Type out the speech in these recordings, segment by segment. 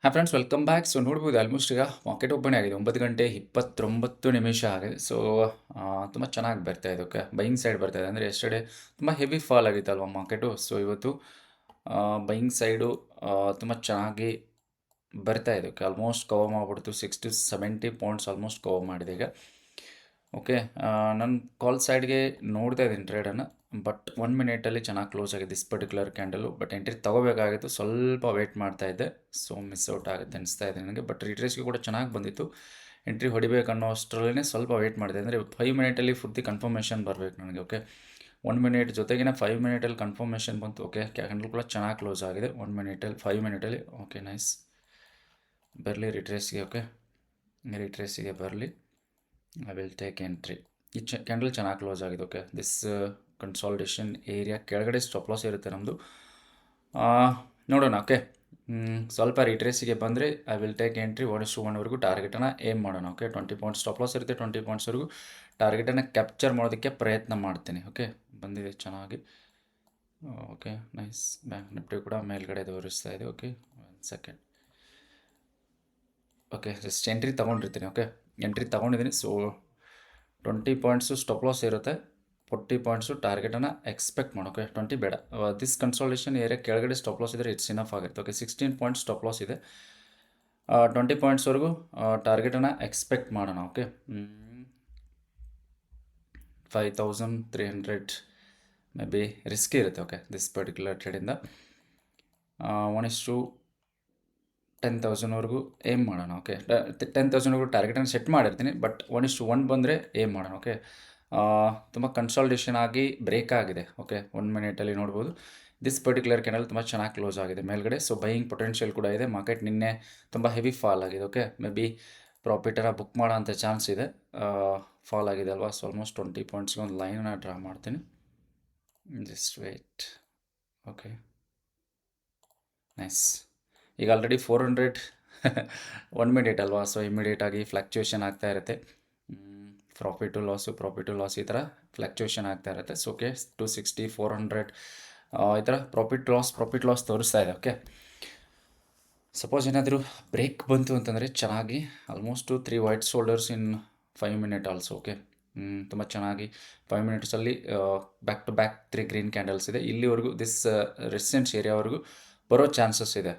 Hi friends, welcome back. So ನೋಡ್ಬೋದು almost ಈಗ market open ಆಗಿದೆ 9 ಗಂಟೆ 29 ನಿಮಿಷ ಆಗಿದೆ. ಸೊ ತುಂಬ ಚೆನ್ನಾಗಿ ಬರ್ತಾ ಇದೆ. ಓಕೆ, ಬೈಯಿಂಗ್ ಸೈಡ್ ಬರ್ತಾ ಇದೆ. ಅಂದರೆ ಎಸ್ಟರ್ಡೇ ತುಂಬ ಹೆವಿ ಫಾಲ್ ಆಗಿತ್ತು ಅಲ್ವಾ ಮಾರ್ಕೆಟು. ಸೊ ಇವತ್ತು ಬೈಯಿಂಗ್ ಸೈಡು ತುಂಬ ಚೆನ್ನಾಗಿ ಬರ್ತಾ ಇದೆ. ಓಕೆ, ಆಲ್ಮೋಸ್ಟ್ ಕವರ್ ಮಾಡಿಬಿಡ್ತು. 60 to 70 ಪಾಯಿಂಟ್ಸ್ ಆಲ್ಮೋಸ್ಟ್ ಕವರ್ ಮಾಡಿದೆ ಈಗ. ಓಕೆ, ನಾನು ಕಾಲ್ ಸೈಡ್ಗೆ ನೋಡ್ತಾ ಇದ್ದೀನಿ ಟ್ರೇಡನ್ನು. ಬಟ್ 1 ಮಿನಿಟಲ್ಲಿ ಚೆನ್ನಾಗಿ ಕ್ಲೋಸ್ ಆಗಿದೆ this particular candle. But entry ತೊಗೋಬೇಕಾಗಿತ್ತು, ಸ್ವಲ್ಪ ವೇಟ್ ಮಾಡ್ತಾ ಇದ್ದೆ. ಸೊ ಮಿಸ್ ಔಟ್ ಆಗುತ್ತೆ ಅನಿಸ್ತಾ ಇದೆ ನನಗೆ. ಬಟ್ ರಿಟ್ರೇಸ್ಗೆ ಕೂಡ ಚೆನ್ನಾಗಿ ಬಂದಿತ್ತು. ಎಂಟ್ರಿ ಹೊಡಿಬೇಕು ಅನ್ನೋ ಅಷ್ಟರಲ್ಲೇ ಸ್ವಲ್ಪ ವೇಟ್ ಮಾಡಿದೆ. ಅಂದರೆ 5 ಮಿನಿಟಲ್ಲಿ ಫುರ್ತಿ ಕನ್ಫರ್ಮೇಷನ್ ಬರಬೇಕು ನನಗೆ. ಓಕೆ, 1 ಮಿನಿಟ್ ಜೊತೆಗಿನ 5 ಮಿನಿಟಲ್ಲಿ ಕನ್ಫರ್ಮೇಷನ್ ಬಂತು. ಓಕೆ, ಕ್ಯಾಂಡಲ್ ಕೂಡ ಚೆನ್ನಾಗಿ ಕ್ಲೋಸ್ ಆಗಿದೆ 5 ಮಿನಿಟಲ್ಲಿ. Okay, nice. ಬರಲಿ ರಿಟ್ರೇಸ್ಗೆ. ಓಕೆ, ರಿಟ್ರೇಸಿಗೆ ಬರಲಿ. I will take entry. ಈ ಕ್ಯಾಂಡಲ್ ಚೆನ್ನಾಗಿ ಕ್ಲೋಸ್ ಆಗಿದೆ. ಓಕೆ, ದಿಸ್ ಕನ್ಸಾಲಿಡೇಷನ್ ಏರಿಯಾ ಕೆಳಗಡೆ ಸ್ಟಾಪ್ ಲಾಸ್ ಇರುತ್ತೆ ನಮ್ಮದು. ನೋಡೋಣ. ಓಕೆ, ಸ್ವಲ್ಪ ರಿಟ್ರೇಸಿಗೆ ಬಂದರೆ ಐ ವಿಲ್ ಟೇಕ್ ಎಂಟ್ರಿ 1:1ವರೆಗೂ ಟಾರ್ಗೆಟನ್ನು ಏಮ್ ಮಾಡೋಣ. ಓಕೆ, 20 ಪಾಯಿಂಟ್ಸ್ ಸ್ಟಾಪ್ ಲಾಸ್ ಇರುತ್ತೆ. 20 ಪಾಯಿಂಟ್ಸ್ವರೆಗೂ ಟಾರ್ಗೆಟನ್ನು ಕ್ಯಾಪ್ಚರ್ ಮಾಡೋದಕ್ಕೆ ಪ್ರಯತ್ನ ಮಾಡ್ತೀನಿ. ಓಕೆ, ಬಂದಿದೆ ಚೆನ್ನಾಗಿ. Okay, nice. ಬ್ಯಾಂಕ್ ನಿಫ್ಟಿ ಕೂಡ ಮೇಲ್ಗಡೆ ತೋರಿಸ್ತಾ ಇದೆ. Okay, 1 second. Okay, just entry ತೊಗೊಂಡಿರ್ತೀನಿ. ಓಕೆ, ಎಂಟ್ರಿ ತೊಗೊಂಡಿದ್ದೀನಿ. ಸೊ 20 ಪಾಯಿಂಟ್ಸು ಸ್ಟಾಪ್ ಲಾಸ್ ಇರುತ್ತೆ. 40 ಪಾಯಿಂಟ್ಸು ಟಾರ್ಗೆಟನ್ನು ಎಕ್ಸ್ಪೆಕ್ಟ್ ಮಾಡು. ಓಕೆ, 20 ಬೇಡ. ದಿಸ್ ಕನ್ಸಾಲಿಡೇಷನ್ ಏರಿಯಾ ಕೆಳಗಡೆ ಸ್ಟಾಪ್ ಲಾಸ್ ಇದ್ದರೆ ಇಟ್ಸ್ ಇನಫ್ ಆಗುತ್ತೆ. ಓಕೆ, 16 ಪಾಯಿಂಟ್ಸ್ ಸ್ಟಾಪ್ ಲಾಸ್ ಇದೆ. 20 ಪಾಯಿಂಟ್ಸ್ವರೆಗೂ ಟಾರ್ಗೆಟನ್ನು ಎಕ್ಸ್ಪೆಕ್ಟ್ ಮಾಡೋಣ. ಓಕೆ, 5300 ಮೇ ಬಿ ರಿಸ್ಕಿ ಇರುತ್ತೆ. ಓಕೆ, ದಿಸ್ ಪರ್ಟಿಕ್ಯುಲರ್ ಟ್ರೇಡಿಂದ 1:10,000ವರೆಗೂ ಏಮ್ ಮಾಡೋಣ. ಓಕೆ, 10,000ವರೆಗೂ ಟಾರ್ಗೆಟನ್ನು ಸೆಟ್ ಮಾಡಿರ್ತೀನಿ. ಬಟ್ 1:1 ಬಂದರೆ ಏಮ್ ಮಾಡೋಣ. ಓಕೆ, ತುಂಬ ಕನ್ಸಾಲಿಡೇಷನ್ ಆಗಿ ಬ್ರೇಕ್ ಆಗಿದೆ. ಓಕೆ, 1 ಮಿನಿಟಲ್ಲಿ ನೋಡ್ಬೋದು ದಿಸ್ ಪರ್ಟಿಕ್ಯುಲರ್ ಕ್ಯಾಂಡಲ್ ತುಂಬ ಚೆನ್ನಾಗಿ ಕ್ಲೋಸ್ ಆಗಿದೆ ಮೇಲ್ಗಡೆ. ಸೊ ಬೈಯಿಂಗ್ ಪೊಟೆನ್ಷಿಯಲ್ ಕೂಡ ಇದೆ. ಮಾರ್ಕೆಟ್ ನಿನ್ನೆ ತುಂಬ ಹೆವಿ ಫಾಲ್ ಆಗಿದೆ. ಓಕೆ, ಮೇ ಬಿ ಪ್ರಾಫಿಟನ್ನು ಬುಕ್ ಮಾಡೋ ಅಂಥ ಚಾನ್ಸ್ ಇದೆ. ಫಾಲ್ ಆಗಿದೆ ಅಲ್ವಾ. ಸೊ ಆಲ್ಮೋಸ್ಟ್ 20 ಪಾಯಿಂಟ್ಸ್ಗೆ ಒಂದು ಲೈನನ್ನು ಡ್ರಾ ಮಾಡ್ತೀನಿ. Just wait. Okay, nice. ಈಗ ಆಲ್ರೆಡಿ 400 1 ಮಿನಿಟ್ ಅಲ್ವಾ. ಸೊ ಇಮಿಡಿಯೇಟಾಗಿ ಫ್ಲಕ್ಚುಯೇಷನ್ ಆಗ್ತಾ ಇರುತ್ತೆ. ಪ್ರಾಫಿಟು ಲಾಸ್ ಈ ಥರ ಫ್ಲಕ್ಚುಯೇಷನ್ ಆಗ್ತಾ ಇರುತ್ತೆ. ಸೊ ಓಕೆ, 260 400 ಈ ಥರ ಪ್ರಾಫಿಟ್ ಲಾಸ್ ತೋರಿಸ್ತಾ ಇದೆ. ಓಕೆ, ಸಪೋಸ್ ಏನಾದರೂ ಬ್ರೇಕ್ ಬಂತು ಅಂತಂದರೆ ಚೆನ್ನಾಗಿ almost 3 white soldiers in 5 minute also. Okay, ತುಂಬ ಚೆನ್ನಾಗಿ 5 ಮಿನಿಟ್ಸಲ್ಲಿ back to back 3 green candles ಇದೆ. ಇಲ್ಲಿವರೆಗೂ ದಿಸ್ ರೆಸಿಸ್ಟೆನ್ಸ್ ಏರಿಯಾವರೆಗೂ ಬರೋ ಚಾನ್ಸಸ್ ಇದೆ.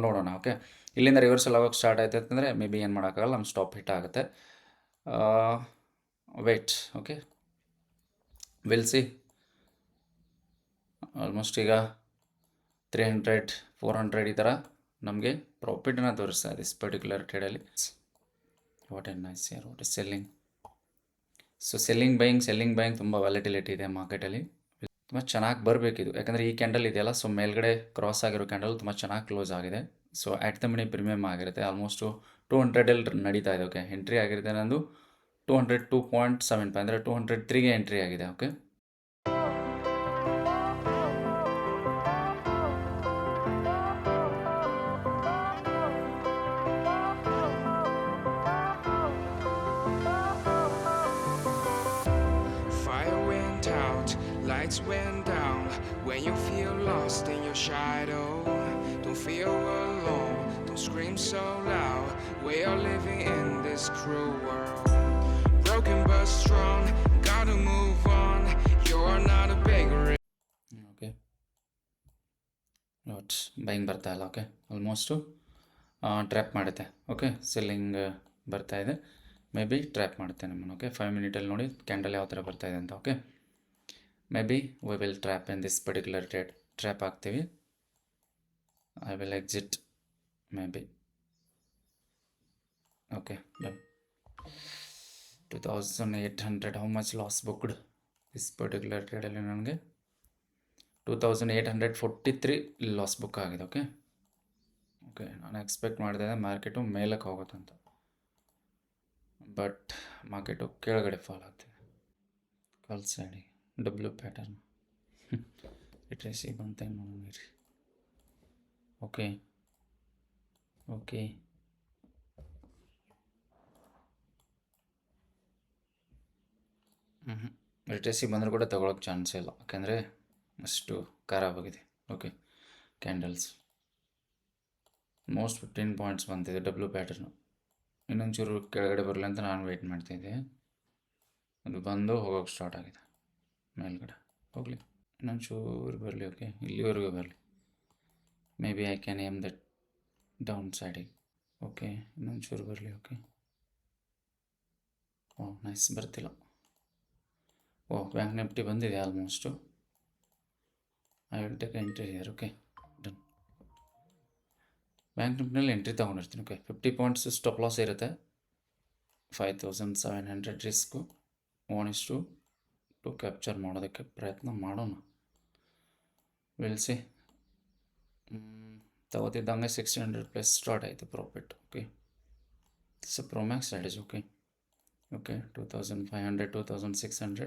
ನೋಡೋಣ. ಓಕೆ, ಇಲ್ಲಿಂದ ರಿವರ್ಸಲ್ ಆಗೋಕ್ಕೆ ಸ್ಟಾರ್ಟ್ ಆಯ್ತು ಅಂತಂದರೆ ಮೇ ಬಿ ಏನು ಮಾಡೋಕ್ಕಾಗಲ್ಲ, ನಮ್ಮ ಸ್ಟಾಪ್ ಹಿಟ್ ಆಗುತ್ತೆ. Wait. Okay, will see. Almost ಈಗ 300 400 ಈ ಥರ ನಮಗೆ ಪ್ರಾಫಿಟನ್ನು ತೋರಿಸ್ತಾ ಇದೆ ದಿಸ್ ಪರ್ಟಿಕ್ಯುಲರ್ ಟ್ರೇಡಲ್ಲಿ. What an nice year. What is selling. So selling buying ತುಂಬ ವ್ಯಾಲಿಟಿಲಿಟಿ ಇದೆ ಮಾರ್ಕೆಟಲ್ಲಿ. ತುಂಬ ಚೆನ್ನಾಗಿ ಬರಬೇಕಿದು. ಯಾಕಂದರೆ ಈ ಕ್ಯಾಂಡಲ್ ಇದೆಯಲ್ಲ, ಸೊ ಮೇಲ್ಗಡೆ ಕ್ರಾಸ್ ಆಗಿರೋ ಕ್ಯಾಂಡಲ್ ತುಂಬ ಚೆನ್ನಾಗಿ ಕ್ಲೋಸ್ ಆಗಿದೆ. So at the money premium ಆಗಿರುತ್ತೆ. ಆಲ್ಮೋಸ್ಟು 200 ನಡೀತಾ ಇದೆ. ಓಕೆ, ಎಂಟ್ರಿ ಆಗಿರುತ್ತೆ ನಂದು 202.75 ಅಂದರೆ 203ಗೆ ಎಂಟ್ರಿ ಆಗಿದೆ. Okay, Fire went out, lights went down. When you feel lost in your shadow, don't feel alone, don't scream so loud. We are living in this cruel world. Broken but strong, gotta move on. You're not a beggar. Okay, note buying ಬರ್ತಾ ಇಲ್ಲ. Okay, almost trap ಮಾಡುತ್ತೆ. Okay, selling ಬರ್ತಾ ಇದೆ. May be trap ಮಾಡುತ್ತೆ ನಮ್ಮನ್ನು. Okay, 5 ಮಿನಿಟಲ್ಲಿ ನೋಡಿ candle ಯಾವ ಥರ ಬರ್ತಾ ಇದೆ ಅಂತ. Okay, maybe we will trap in this particular trap ಆಗ್ತೀವಿ. I will exit maybe. Okay, done. 2800 how much loss booked this particular ಟ್ರೇಡಲ್ಲಿ ನನಗೆ 2843 ಲಾಸ್ ಬುಕ್ ಆಗಿದೆ. ಓಕೆ, ಓಕೆ, ನಾನು ಎಕ್ಸ್ಪೆಕ್ಟ್ ಮಾಡಿದೆ ಮಾರ್ಕೆಟು ಮೇಲಕ್ಕೆ ಹೋಗುತ್ತಂತ. ಬಟ್ ಮಾರ್ಕೆಟು ಕೆಳಗಡೆ fall ಆಗ್ತಿದೆ. ಕಾಲ್ ಸೈಡಿ ಡಬ್ಲ್ಯೂ ಪ್ಯಾಟರ್ನ್ ರಿಟ್ರೇಸಿ ಬಂತ ನೋಡಿರಿ. ಓಕೆ, ಓಕೆ, ರಿಟ್ರೇಸಿ ಬಂದರೂ ಕೂಡ ತೊಗೊಳಕ್ಕೆ ಚಾನ್ಸ್ ಇಲ್ಲ. ಯಾಕೆಂದರೆ ಅಷ್ಟು ಖರಾಬಾಗಿದೆ. ಓಕೆ, ಕ್ಯಾಂಡಲ್ಸ್ ಆಲ್ಮೋಸ್ಟ್ 15 ಪಾಯಿಂಟ್ಸ್ ಬಂತಿದೆ ಡಬ್ಲ್ಯೂ ಪ್ಯಾಟರ್ನು. ಇನ್ನೊಂಚೂರು ಕೆಳಗಡೆ ಬರಲಿ ಅಂತ ನಾನು ವೆಯ್ಟ್ ಮಾಡ್ತಾಯಿದ್ದೆ. ಅದು ಬಂದು ಹೋಗೋಕ್ಕೆ ಸ್ಟಾರ್ಟ್ ಆಗಿದೆ ಮೇಲ್ಗಡೆ. ಹೋಗಲಿ ಇನ್ನೊಂಚೂರು ಬರಲಿ. ಓಕೆ, ಇಲ್ಲಿವರೆಗೂ ಬರಲಿ. Maybe I can aim that down ಸೈಡಿಗೆ. ಓಕೆ, ಇನ್ನೊಂಚೂರು ಬರಲಿ. ಓಕೆ, ಓ ನೈಸ್, ಬರ್ತಿಲ್ಲ. ಓ ಬ್ಯಾಂಕ್ ನಿಫ್ಟಿ ಬಂದಿದೆ almost. I will take entry here. Okay done. Bank ನಿಫ್ಟಿನಲ್ಲಿ ಎಂಟ್ರಿ ತೊಗೊಂಡಿರ್ತೀನಿ. ಓಕೆ, 50 ಪಾಯಿಂಟ್ಸ್ ಸ್ಟಾಪ್ ಲಾಸ್ ಇರುತ್ತೆ. 5700 ರಿಸ್ಕು. 1:2 ಕ್ಯಾಪ್ಚರ್ ಮಾಡೋದಕ್ಕೆ ಪ್ರಯತ್ನ ಮಾಡೋಣ. ವಿಲ್ಸಿ ತಗೋತಿದ್ದಂಗೆ 1600+ ಸ್ಟಾರ್ಟ್ ಆಯಿತು profit. Okay, it's a Promax strategy. Okay okay 2500 2600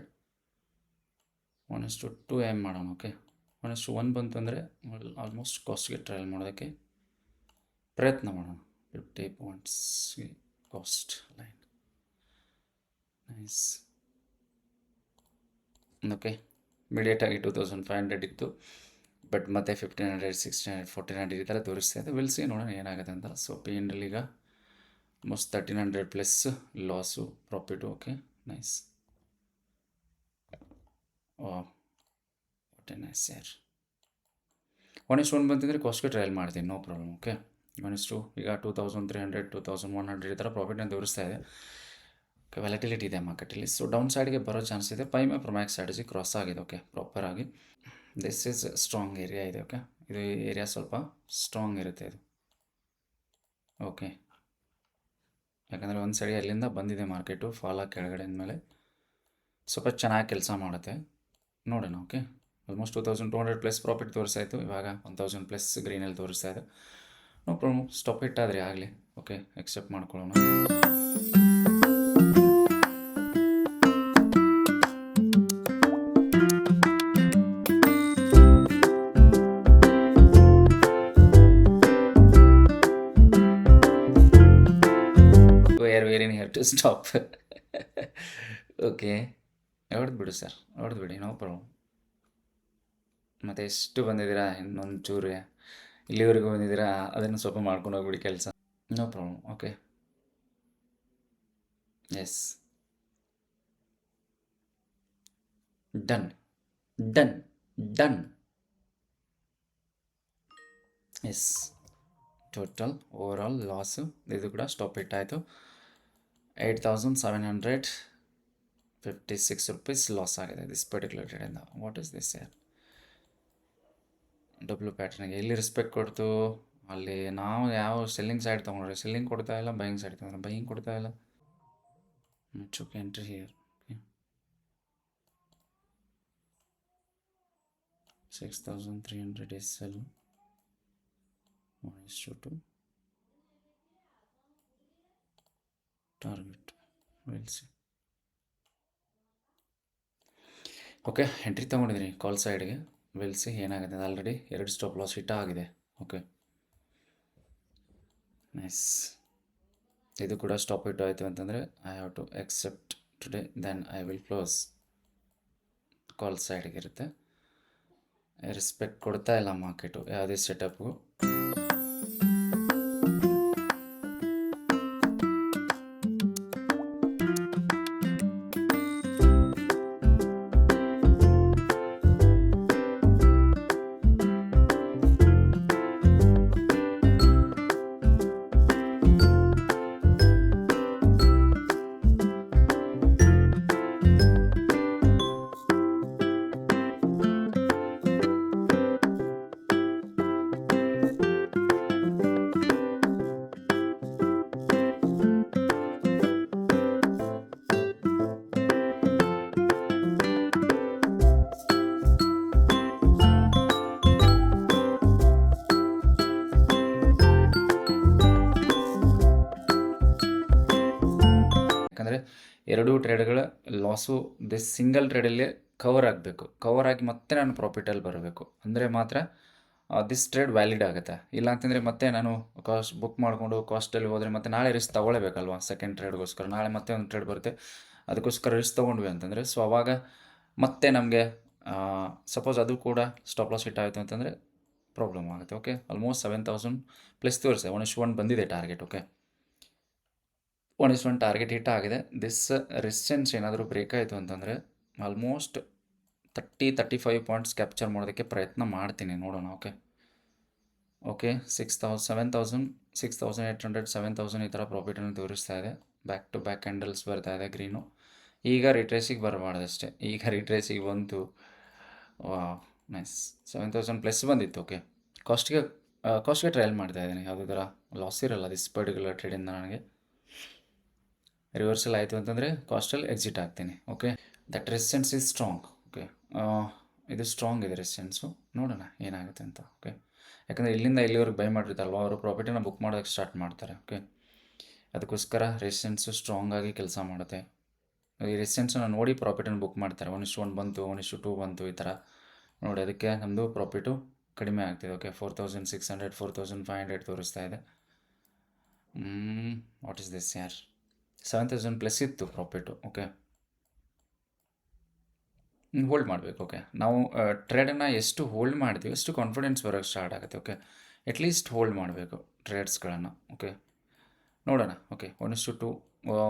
1:2 aim ಮಾಡೋಣ. ಓಕೆ, 1:1 ಬಂತು ಅಂದರೆ ಆಲ್ಮೋಸ್ಟ್ ಕಾಸ್ಟ್ಗೆ ಟ್ರಯಲ್ ಮಾಡೋದಕ್ಕೆ ಪ್ರಯತ್ನ ಮಾಡೋಣ. 50 ಪಾಯಿಂಟ್ಸ್ಗೆ ಕಾಸ್ಟ್ ಲೈನ್. ನೈಸ್. ಓಕೆ, ಇಮಿಡಿಯೇಟಾಗಿ 2500 ಇತ್ತು, ಬಟ್ ಮತ್ತೆ 1500 1600 1400 ಈ ಥರ ತೋರಿಸ್ತಾ ಇದೆ. ವಿಲ್ಸಿ ನೋಡೋಣ ಏನಾಗುತ್ತೆ ಅಂತ. ಸೊ ಪಿ ಎಂಡಲ್ಲಿ ಈಗ almost 1300+ loss, profit. Okay nice. What A nice ಯಾರ್. 1:1 ಬಂತಿದ್ರೆ ಕಾಸ್ಟ್ಗೆ ಟ್ರಯಲ್ ಮಾಡ್ತೀನಿ, ನೋ ಪ್ರಾಬ್ಲಮ್. ಓಕೆ, 1:2 ಈಗ 2300 2100 ಈ ಥರ ಪ್ರಾಫಿಟ್ನ ತೋರಿಸ್ತಾ ಇದೆ. ಓಕೆ, ವ್ಯಾಲಿಟಿಲಿಟಿ ಇದೆ ಮಾರ್ಕೆಟಲ್ಲಿ. ಸೊ ಡೌನ್ ಸೈಡ್ಗೆ ಬರೋ ಚಾನ್ಸ್ ಇದೆ. ಪೈಮೆ ಪ್ರೊಮ್ಯಾಕ್ಸ್ ಸ್ಟ್ರಾಟಜಿ ಕ್ರಾಸ್ ಆಗಿದೆ. ಓಕೆ, ಪ್ರಾಪರಾಗಿ ದಿಸ್ ಈಸ್ ಸ್ಟ್ರಾಂಗ್ ಏರಿಯಾ ಇದೆ. ಓಕೆ, ಇದು ಏರಿಯಾ ಸ್ವಲ್ಪ ಸ್ಟ್ರಾಂಗ್ ಇರುತ್ತೆ ಇದು. ಓಕೆ, ಯಾಕಂದರೆ ಒಂದು ಸೈಡ್ ಅಲ್ಲಿಂದ ಬಂದಿದೆ ಮಾರ್ಕೆಟು ಫಾಲಾಗಿ ಕೆಳಗಡೆ ಅಂದಮೇಲೆ ಸ್ವಲ್ಪ ಚೆನ್ನಾಗಿ ಕೆಲಸ ಮಾಡುತ್ತೆ. ನೋಡೋಣ. ಓಕೆ, ಆಲ್ಮೋಸ್ಟ್ 2200+ ಪ್ರಾಫಿಟ್ ತೋರಿಸ್ತಾಯಿತ್ತು. ಇವಾಗ 1000+ ಗ್ರೀನಲ್ಲಿ ತೋರಿಸ್ತಾ ಇದೆ. ನೋ ಪ್ರಾಬ್ಲಮ್, ಸ್ಟಾಪ್ ಇಟ್ಟಾದರೆ ಆಗಲಿ. ಓಕೆ, ಎಕ್ಸೆಪ್ಟ್ ಮಾಡ್ಕೊಳ್ಳೋಣ. To stop. ಓಕೆ, ಹೊಡೆದು ಬಿಡು ಸರ್, ಹೊಡೆದು ಬಿಡಿ, ನೋ ಪ್ರಾಬ್ಲಮ್. ಮತ್ತು ಎಷ್ಟು ಬಂದಿದ್ದೀರಾ, ಇನ್ನೊಂದು ಚೂರು ಇಲ್ಲಿವರೆಗೂ ಬಂದಿದ್ದೀರಾ, ಅದನ್ನು ಸ್ವಲ್ಪ ಮಾಡ್ಕೊಂಡು ಹೋಗ್ಬಿಡಿ ಕೆಲಸ, no problem. Okay, yes, done done done. Yes, total overall loss ಇದು ಕೂಡ ಸ್ಟಾಪ್ ಇಟ್ಟಾಯಿತು. 8756 ರೂಪೀಸ್ ಲಾಸ್ ಆಗಿದೆ ದಿಸ್ ಪರ್ಟಿಕ್ಯುಲರ್ ಟ್ರೇಡಿಂದ. ವಾಟ್ ಇಸ್ ದಿಸ್ ಯಾರ್. ಡಬ್ಲ್ಯೂ ಪ್ಯಾಟರ್ನಿಗೆ ಎಲ್ಲಿ ರೆಸ್ಪೆಕ್ಟ್ ಕೊಡ್ತು ಅಲ್ಲಿ ನಾವು ಯಾವ ಸೆಲ್ಲಿಂಗ್ ಸೈಡ್ ತೊಗೊಂಡ್ರೆ ಸೆಲ್ಲಿಂಗ್ ಕೊಡ್ತಾ ಇಲ್ಲ, ಬೈಯಿಂಗ್ ಸೈಡ್ ತೊಗೊಂಡ್ರೆ ಬೈಯಿಂಗ್ ಕೊಡ್ತಾ ಇಲ್ಲ. ಚುಕ್ entry here. 6300 is sell. 1:2 target. Will see. Okay, entry ತೊಗೊಂಡಿದ್ದೀನಿ ಕಾಲ್ ಸೈಡ್ಗೆ. ವಿಲ್ ಸಿ ಏನಾಗುತ್ತೆ. ಆಲ್ರೆಡಿ 2 ಸ್ಟಾಪ್ ಲಾಸ್ ಹಿಟ್ ಆಗಿದೆ. Okay nice. ಇದು ಕೂಡ ಸ್ಟಾಪ್ ಹಿಟ್ ಆಯಿತು ಅಂತಂದರೆ I have to accept today, then I will close. Call ಸೈಡ್ಗೆ ಇರುತ್ತೆ. ರೆಸ್ಪೆಕ್ಟ್ ಕೊಡ್ತಾ ಇಲ್ಲ ಮಾರ್ಕೆಟು ಯಾವುದೇ ಸೆಟಪ್ಗೂ. ಯಾಕಂದರೆ ಎರಡೂ ಟ್ರೇಡ್ಗಳ ಲಾಸು ದಿಸ್ ಸಿಂಗಲ್ ಟ್ರೇಡಲ್ಲಿ ಕವರ್ ಆಗಬೇಕು. ಕವರ್ ಆಗಿ ಮತ್ತೆ ನಾನು ಪ್ರಾಫಿಟಲ್ಲಿ ಬರಬೇಕು ಅಂದರೆ ಮಾತ್ರ ದಿಸ್ ಟ್ರೇಡ್ ವ್ಯಾಲಿಡ್ ಆಗುತ್ತೆ. ಇಲ್ಲ ಅಂತಂದರೆ ಮತ್ತೆ ನಾನು ಕಾಸ್ಟ್ ಬುಕ್ ಮಾಡಿಕೊಂಡು ಕಾಸ್ಟಲ್ಲಿ ಹೋದರೆ ಮತ್ತೆ ನಾಳೆ ರಿಸ್ಕ್ ತೊಗೊಳ್ಳೇಬೇಕಲ್ವ ಸೆಕೆಂಡ್ ಟ್ರೇಡ್ಗೋಸ್ಕರ. ನಾಳೆ ಮತ್ತೆ ಒಂದು ಟ್ರೇಡ್ ಬರುತ್ತೆ, ಅದಕ್ಕೋಸ್ಕರ ರಿಸ್ಕ್ ತೊಗೊಂಡ್ವಿ ಅಂತಂದರೆ ಸೊ ಆವಾಗ ಮತ್ತೆ ನಮಗೆ ಸಪೋಸ್ ಅದು ಕೂಡ ಸ್ಟಾಪ್ ಲಾಸ್ ಹಿಟ್ ಆಯಿತು ಅಂತಂದರೆ ಪ್ರಾಬ್ಲಮ್ ಆಗುತ್ತೆ. ಓಕೆ, ಆಲ್ಮೋಸ್ಟ್ 7000 ಪ್ಲಸ್ ತೋರಿಸಿದೆ. 1:1 ಬಂದಿದೆ ಟಾರ್ಗೆಟ್. ಓಕೆ, 1:1 ಟಾರ್ಗೆಟ್ ಹಿಟ್ ಆಗಿದೆ. ದಿಸ್ ರೆಸಿಸ್ಟೆನ್ಸ್ ಏನಾದರೂ ಬ್ರೇಕ್ ಆಯಿತು ಅಂತಂದರೆ ಆಲ್ಮೋಸ್ಟ್ 35 ಪಾಯಿಂಟ್ಸ್ ಕ್ಯಾಪ್ಚರ್ ಮಾಡೋದಕ್ಕೆ ಪ್ರಯತ್ನ ಮಾಡ್ತೀನಿ, ನೋಡೋಣ. ಓಕೆ ಓಕೆ 6,800 7,000 ಈ ಥರ ಪ್ರಾಫಿಟನ್ನು ತೋರಿಸ್ತಾ ಇದೆ. ಬ್ಯಾಕ್ ಟು ಬ್ಯಾಕ್ ಕ್ಯಾಂಡಲ್ಸ್ ಬರ್ತಾ ಇದೆ ಗ್ರೀನು. ಈಗ ರಿಟ್ರೇಸಿಗೆ ಬರಬಾರ್ದಷ್ಟೇ. ಈಗ ರಿಟ್ರೇಸಿಗೆ ಬಂತು. ನೈಸ್, 7,000 ಪ್ಲಸ್ ಬಂದಿತ್ತು. ಓಕೆ, ಕಾಸ್ಟ್ಗೆ ಟ್ರಯಲ್ ಮಾಡ್ತಾ ಇದ್ದೀನಿ. ಯಾವುದೇ ಥರ ಲಾಸ್ ಇರಲ್ಲ ದಿಸ್ ಪರ್ಟಿಕ್ಯುಲರ್ ಟ್ರೇಡಿಂದ. ನನಗೆ ರಿವರ್ಸಲ್ ಆಯಿತು ಅಂತಂದರೆ ಕಾಸ್ಟಲ್ಲಿ ಎಕ್ಸಿಟ್ ಆಗ್ತೀನಿ. Okay, that resistance is strong. Okay, ಇದು ಸ್ಟ್ರಾಂಗ್ ಇದೆ ರೆಸಿಸ್ಟೆನ್ಸು. ನೋಡೋಣ ಏನಾಗುತ್ತೆ ಅಂತ. ಓಕೆ, ಯಾಕಂದರೆ ಇಲ್ಲಿಂದ ಇಲ್ಲಿವರೆಗೆ ಬೈ ಮಾಡಿರ್ತಾರಲ್ವ, ಅವರು ಪ್ರಾಫಿಟನ್ನು ಬುಕ್ ಮಾಡೋದಕ್ಕೆ ಸ್ಟಾರ್ಟ್ ಮಾಡ್ತಾರೆ. ಓಕೆ, ಅದಕ್ಕೋಸ್ಕರ ರೆಸಿಸ್ಟೆನ್ಸು ಸ್ಟ್ರಾಂಗ್ ಆಗಿ ಕೆಲಸ ಮಾಡುತ್ತೆ. ಈ ರೆಸಿಸ್ಟೆನ್ಸನ್ನು ನೋಡಿ ಪ್ರಾಫಿಟನ್ನು ಬುಕ್ ಮಾಡ್ತಾರೆ. 1:1 ಬಂತು, 1:2 ಬಂತು, ಈ ಥರ ನೋಡಿ. ಅದಕ್ಕೆ ನಮ್ಮದು ಪ್ರಾಫಿಟು ಕಡಿಮೆ ಆಗ್ತಿದೆ. ಓಕೆ, 4,600 4,500 ತೋರಿಸ್ತಾ ಇದೆ. ವಾಟ್ ಈಸ್ ದಿಸ್ ಯಾರ್? 7,000 ಪ್ಲಸ್ ಇತ್ತು ಪ್ರಾಫಿಟು. ಓಕೆ, ಹೋಲ್ಡ್ ಮಾಡಬೇಕು. ಓಕೆ, ನಾವು ಟ್ರೇಡನ್ನು ಎಷ್ಟು ಹೋಲ್ಡ್ ಮಾಡ್ತೀವಿ ಅಷ್ಟು ಕಾನ್ಫಿಡೆನ್ಸ್ ಬರೋಕ್ಕೆ ಸ್ಟಾರ್ಟ್ ಆಗುತ್ತೆ. ಓಕೆ, ಅಟ್ಲೀಸ್ಟ್ ಹೋಲ್ಡ್ ಮಾಡಬೇಕು ಟ್ರೇಡ್ಸ್ಗಳನ್ನು. ಓಕೆ, ನೋಡೋಣ. ಓಕೆ, 1:2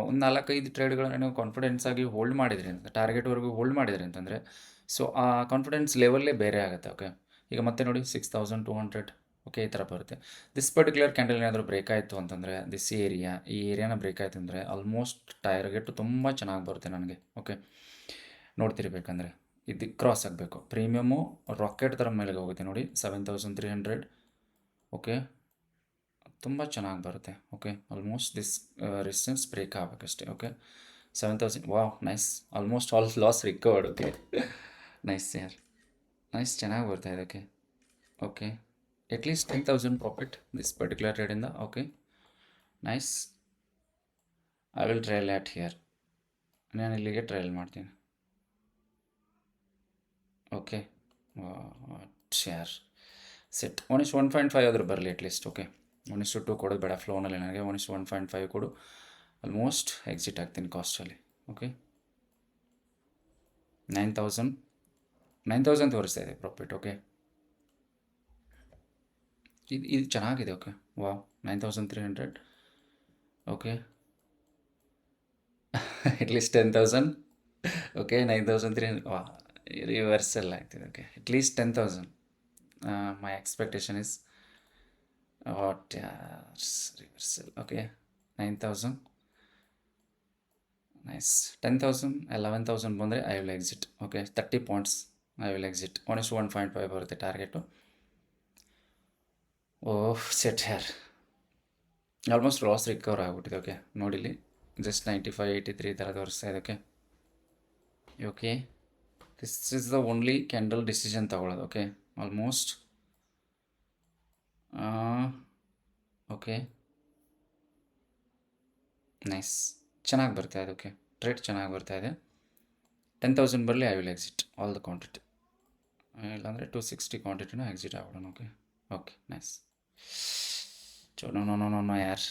ಒಂದು 4-5 ಟ್ರೇಡ್ಗಳನ್ನು ನೀವು ಕಾನ್ಫಿಡೆನ್ಸ್ ಆಗಿ ಹೋಲ್ಡ್ ಮಾಡಿದ್ರಿ ಅಂತ, ಟಾರ್ಗೆಟ್ವರೆಗೂ ಹೋಲ್ಡ್ ಮಾಡಿದ್ರಿ ಅಂತಂದರೆ, ಸೊ ಆ ಕಾನ್ಫಿಡೆನ್ಸ್ ಲೆವೆಲ್ಲೇ ಬೇರೆ ಆಗುತ್ತೆ. ಓಕೆ, ಈಗ ಮತ್ತೆ ನೋಡಿ 6,200. ಓಕೆ, ಈ ಥರ ಬರುತ್ತೆ. ದಿಸ್ ಪರ್ಟಿಕ್ಯುಲರ್ ಕ್ಯಾಂಡಲ್ ಏನಾದರೂ ಬ್ರೇಕ್ ಆಯಿತು ಅಂತಂದರೆ, ಈ ಏರಿಯಾನ ಬ್ರೇಕ್ ಆಯಿತು ಅಂದರೆ ಆಲ್ಮೋಸ್ಟ್ ಟಾರ್ಗೆಟು ತುಂಬ ಚೆನ್ನಾಗಿ ಬರುತ್ತೆ ನನಗೆ. ಓಕೆ, ನೋಡ್ತಿರ್ಬೇಕಂದ್ರೆ ಇದು ಕ್ರಾಸ್ ಆಗಬೇಕು. ಪ್ರೀಮಿಯಮು ರಾಕೆಟ್ ಥರ ಮೇಲೆ ಹೋಗುತ್ತೆ ನೋಡಿ, 7,300. ಓಕೆ, ತುಂಬ ಚೆನ್ನಾಗಿ ಬರುತ್ತೆ. Okay, almost this resistance break ಆಗಬೇಕಷ್ಟೇ. Okay, 7,000. Wow, nice, almost all loss recovered. Okay, nice ಯಾರ್, ನೈಸ್, ಚೆನ್ನಾಗಿ ಬರ್ತಾ ಇದೆ. Okay okay at least 10,000 profit this particular ಟ್ರೇಡಿಂದ. Okay, nice. I will trial at here. ನಾನು ಇಲ್ಲಿಗೆ ಟ್ರಯಲ್ ಮಾಡ್ತೀನಿ. ಓಕೆ, ಶೇರ್ ಸೆಟ್ 1:1.5 ಆದರೂ ಬರಲಿ ಅಟ್ಲೀಸ್ಟ್. ಓಕೆ, 1:2 ಕೊಡೋದು ಬೇಡ ಫ್ಲೋನಲ್ಲಿ ನನಗೆ. 1:1.5 ಕೊಡು. ಆಲ್ಮೋಸ್ಟ್ ಎಕ್ಸಿಟ್ ಆಗ್ತೀನಿ ಕಾಸ್ಟಲ್ಲಿ. ಓಕೆ, 9,000 ತೋರಿಸ್ತಾ ಇದೆ ಪ್ರಾಫಿಟ್. ಓಕೆ, ಇದು ಚೆನ್ನಾಗಿದೆ. Okay, wow, 9,300. Okay, at least 10,000. Okay, 9,300. ವಾ, ರಿವರ್ಸಲ್ ಆಗ್ತಿದೆ. Okay, at least 10,000. My expectation is what reversal. Okay, 9,000. Nice, 10,000 11,000 ಬಂದರೆ I will exit. Okay, 30 points I will exit. 1:1.5 ಬರುತ್ತೆ target. Oh set hair, almost loss recover ಆಗಿಬಿಟ್ಟಿದೆ. Okay, ನೋಡಿಲಿ just 95 83 ಈ ಥರ ತೋರಿಸ್ತಾ ಇದೆ. Okay okay this is the only candle decision ತಗೊಳ್ಳೋದು. Okay, almost okay, nice, ಚೆನ್ನಾಗಿ ಬರ್ತಾ ಇದೆ. ಓಕೆ, ಟ್ರೇಡ್ ಚೆನ್ನಾಗಿ ಬರ್ತಾ ಇದೆ. 10,000 ಬರಲಿ, I will exit all the quantity. ಇಲ್ಲಾಂದರೆ 260 ಕ್ವಾಂಟಿಟಿನೂ ಎಕ್ಸಿಟ್ ಆಗ್ಬಿಡೋಣ. Okay okay nice. ನೋ ಯಾರ್,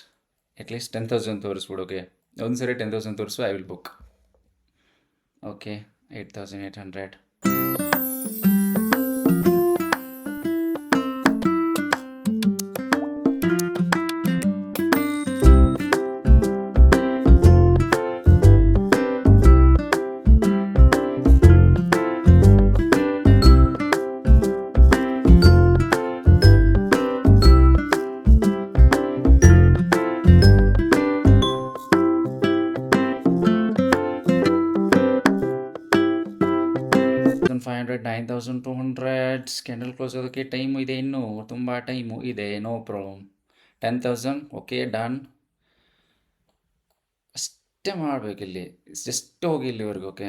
ಅಟ್ಲೀಸ್ಟ್ 10,000 ತೋರಿಸ್ಬಿಡು. ಓಕೆ, ಒಂದು ಸರಿ 10,000 ತೋರಿಸು, I will book. Okay, 8,800. $500 9,200 candle close ಆಗೋದಕ್ಕೆ ಟೈಮು ಇದೆ, ಇನ್ನೂ ತುಂಬ ಟೈಮು ಇದೆ. No problem. 10,000. Okay, done. ಅಷ್ಟೇ ಮಾಡಬೇಕಿಲ್ಲಿ, ಜಸ್ಟ್ ಹೋಗಿ ಇಲ್ಲಿವರೆಗೂ. ಓಕೆ,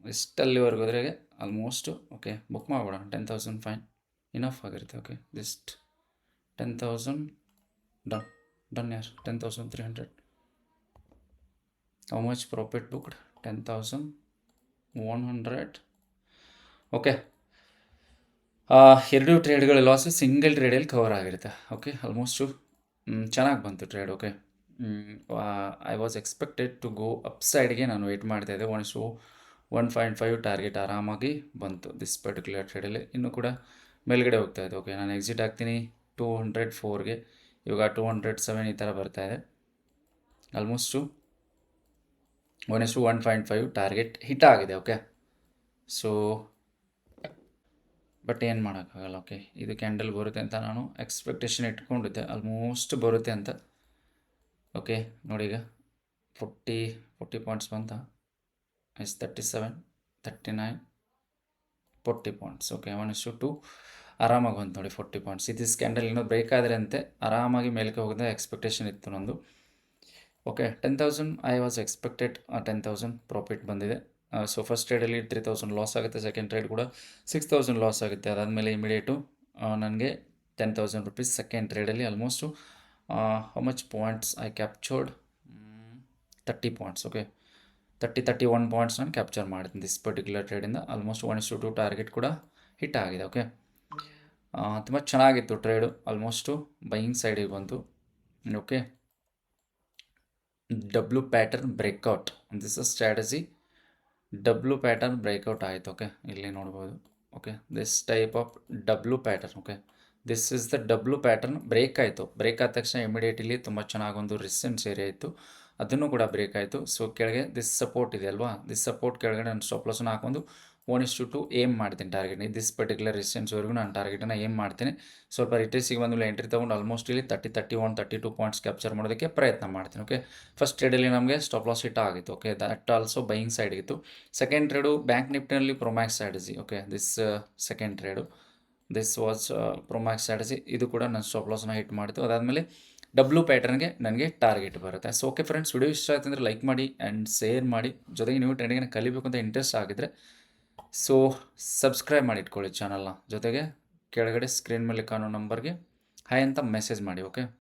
ಎಷ್ಟಲ್ಲಿವರೆಗೂ ಹೋದ್ರೆ ಆಲ್ಮೋಸ್ಟು. ಓಕೆ, ಬುಕ್ ಮಾಡ್ಬಿಡೋಣ. 10,000 ಫೈನ್, ಇನಫ್ ಆಗಿರುತ್ತೆ. ಓಕೆ, ಜಸ್ಟ್ 10,000 ಡನ್ ಯಾರ್. 10,300. How much profit booked? 10,100. Okay, ಎರಡು ಟ್ರೇಡ್ಗಳ ಲಾಸು ಸಿಂಗಲ್ ಟ್ರೇಡಲ್ಲಿ ಕವರ್ ಆಗಿರುತ್ತೆ. ಓಕೆ, ಆಲ್ಮೋಸ್ಟು ಚೆನ್ನಾಗಿ ಬಂತು trade. Okay, I was expected to go up ಸೈಡ್ಗೆ ನಾನು ವೆಯ್ಟ್ ಮಾಡ್ತಾಯಿದ್ದೆ. 1:1.5 ಟಾರ್ಗೆಟ್ ಆರಾಮಾಗಿ ಬಂತು ದಿಸ್ ಪರ್ಟಿಕ್ಯುಲರ್ ಟ್ರೇಡಲ್ಲಿ. ಇನ್ನೂ ಕೂಡ ಮೇಲ್ಗಡೆ ಹೋಗ್ತಾ ಇದೆ. ಓಕೆ, ನಾನು ಎಕ್ಸಿಟ್ ಆಗ್ತೀನಿ 204ಗೆ. ಇವಾಗ 207 ಈ ಥರ ಬರ್ತಾ ಇದೆ. ಆಲ್ಮೋಸ್ಟು 1:1.5 ಟಾರ್ಗೆಟ್ ಹಿಟ್ ಆಗಿದೆ. ಓಕೆ, ಸೊ ಬಟ್ ಏನು ಮಾಡೋಕ್ಕಾಗಲ್ಲ. ಓಕೆ, ಇದು ಕ್ಯಾಂಡಲ್ ಬರುತ್ತೆ ಅಂತ ನಾನು ಎಕ್ಸ್ಪೆಕ್ಟೇಷನ್ ಇಟ್ಕೊಂಡಿದ್ದೆ, ಆಲ್ಮೋಸ್ಟ್ ಬರುತ್ತೆ ಅಂತ. ಓಕೆ, ನೋಡಿ ಈಗ 40 ಪಾಯಿಂಟ್ಸ್ ಬಂತ. 37, 39, 40 ಪಾಯಿಂಟ್ಸ್. ಓಕೆ, 1:2 ಆರಾಮಾಗಿ ಬಂತು ನೋಡಿ 40 ಪಾಯಿಂಟ್ಸ್. ಇದು ಕ್ಯಾಂಡಲ್ ಇನ್ನೂ ಬ್ರೇಕ್ ಆದರೆ ಅಂತೆ ಆರಾಮಾಗಿ ಮೇಲಕ್ಕೆ ಹೋಗೋದು ಎಕ್ಸ್ಪೆಕ್ಟೇಷನ್ ಇತ್ತು ನಂದು. Okay, 10,000 I was expected. 10,000 profit ಬಂದಿದೆ. ಸೊ ಫಸ್ಟ್ ಟ್ರೇಡಲ್ಲಿ 3,000 ಲಾಸ್ ಆಗುತ್ತೆ, ಸೆಕೆಂಡ್ ಟ್ರೇಡ್ ಕೂಡ 6,000 ಲಾಸ್ ಆಗುತ್ತೆ. ಅದಾದಮೇಲೆ ಇಮಿಡಿಯೇಟು ನನಗೆ 10,000 ರುಪೀಸ್ ಸೆಕೆಂಡ್ ಟ್ರೇಡಲ್ಲಿ. Almost how much points I captured? 30 points. Okay, 31 points ನಾನು ಕ್ಯಾಪ್ಚರ್ ಮಾಡಿದ್ದೀನಿ ದಿಸ್ ಪರ್ಟಿಕ್ಯುಲರ್ ಟ್ರೇಡಿಂದ. ಆಲ್ಮೋಸ್ಟ್ 1:2 ಟಾರ್ಗೆಟ್ ಕೂಡ ಹಿಟ್ ಆಗಿದೆ. ಓಕೆ, ತುಂಬ ಚೆನ್ನಾಗಿತ್ತು ಟ್ರೇಡು. ಆಲ್ಮೋಸ್ಟು ಬೈಯಿಂಗ್ ಸೈಡಿಗೆ ಬಂತು. Okay, W pattern breakout, this is strategy. W pattern breakout ಆಯಿತು. ಓಕೆ, ಇಲ್ಲಿ ನೋಡ್ಬೋದು. Okay, this type of W pattern. Okay, this is the W pattern break ಆಯಿತು. ಬ್ರೇಕ್ ಆದ ತಕ್ಷಣ ಇಮಿಡಿಯೇಟ್ಲಿ ತುಂಬ ಚೆನ್ನಾಗೊಂದು ರೆಸಿಸ್ಟೆನ್ಸ್ ಏರಿಯಾ ಇತ್ತು, ಅದನ್ನು ಕೂಡ ಬ್ರೇಕ್ ಆಯಿತು. ಸೊ ಕೆಳಗೆ ದಿಸ್ ಸಪೋರ್ಟ್ ಇದೆ ಅಲ್ವಾ, ದಿಸ್ ಸಪೋರ್ಟ್ ಕೆಳಗಡೆ ನಾನು ಸ್ಟಾಪ್ ಲಾಸನ್ನು ಹಾಕೊಂಡು 1:2 ಏಮ್ ಮಾಡ್ತೀನಿ ಟಾರ್ಗೆಟ್ನ. ದಿಸ್ ಪರ್ಟಿಕ್ಯುಲರ್ ರೆಸಿಸ್ಟೆನ್ಸ್ವರೆಗೂ ನಾನು ಟಾರ್ಗೆಟನ್ನು ಏಮ್ ಮಾಡ್ತೀನಿ. ಸ್ವಲ್ಪ ರಿಟ್ರೇಸಿಗೆ ಬಂದಮೇಲೆ ಎಂಟ್ರಿ ತೊಗೊಂಡು ಆಲ್ಮೋಸ್ಟ್ ಇಲ್ಲಿ 31, 32 ಪಾಯಿಂಟ್ಸ್ ಕ್ಯಾಪ್ಚರ್ ಮಾಡೋದಕ್ಕೆ ಪ್ರಯತ್ನ ಮಾಡ್ತೀನಿ. ಓಕೆ, ಫಸ್ಟ್ ಟ್ರೇಡಲ್ಲಿ ನಮಗೆ ಸ್ಟಾಪ್ ಲಾಸ್ ಹಿಟ್ ಆಗಿತ್ತು. Okay, that also buying side ಇತ್ತು. ಸೆಕೆಂಡ್ ಟ್ರೇಡು ಬ್ಯಾಂಕ್ ನಿಫ್ಟಿನಲ್ಲಿ promax strategy. Okay, this second trade, this was promax strategy. ಇದು ಕೂಡ ನಾನು ಸ್ಟಾಪ್ ಲಾಸನ್ನು ಹಿಟ್ ಮಾಡಿತು. ಅದಾದಮೇಲೆ ಡಬ್ಲ್ಯೂ ಪ್ಯಾಟರ್ನ್ಗೆ ನನಗೆ ಟಾರ್ಗೆಟ್ ಬರುತ್ತೆ. ಸೊ ಓಕೆ ಫ್ರೆಂಡ್ಸ್, ವಿಡಿಯೋ ಇಷ್ಟ ಆಯ್ತು ಅಂದರೆ ಲೈಕ್ ಮಾಡಿ ಆ್ಯಂಡ್ ಶೇರ್ ಮಾಡಿ. ಜೊತೆಗೆ ನೀವು ಟ್ರೇಡಿಂಗನ್ನು ಕಲಿಬೇಕು ಅಂತ ಇಂಟ್ರೆಸ್ಟ್ ಆಗಿದ್ದರೆ ಸೊ ಸಬ್ಸ್ಕ್ರೈಬ್ ಮಾಡಿ ಇಟ್ಕೊಳ್ಳಿ ಚಾನಲ್ನ. ಜೊತೆಗೆ ಕೆಳಗಡೆ ಸ್ಕ್ರೀನ್ ಮೇಲೆ ಕಾಣೋ ನಂಬರ್ಗೆ ಹಾಯ್ ಅಂತ ಮೆಸೇಜ್ ಮಾಡಿ. ಓಕೆ.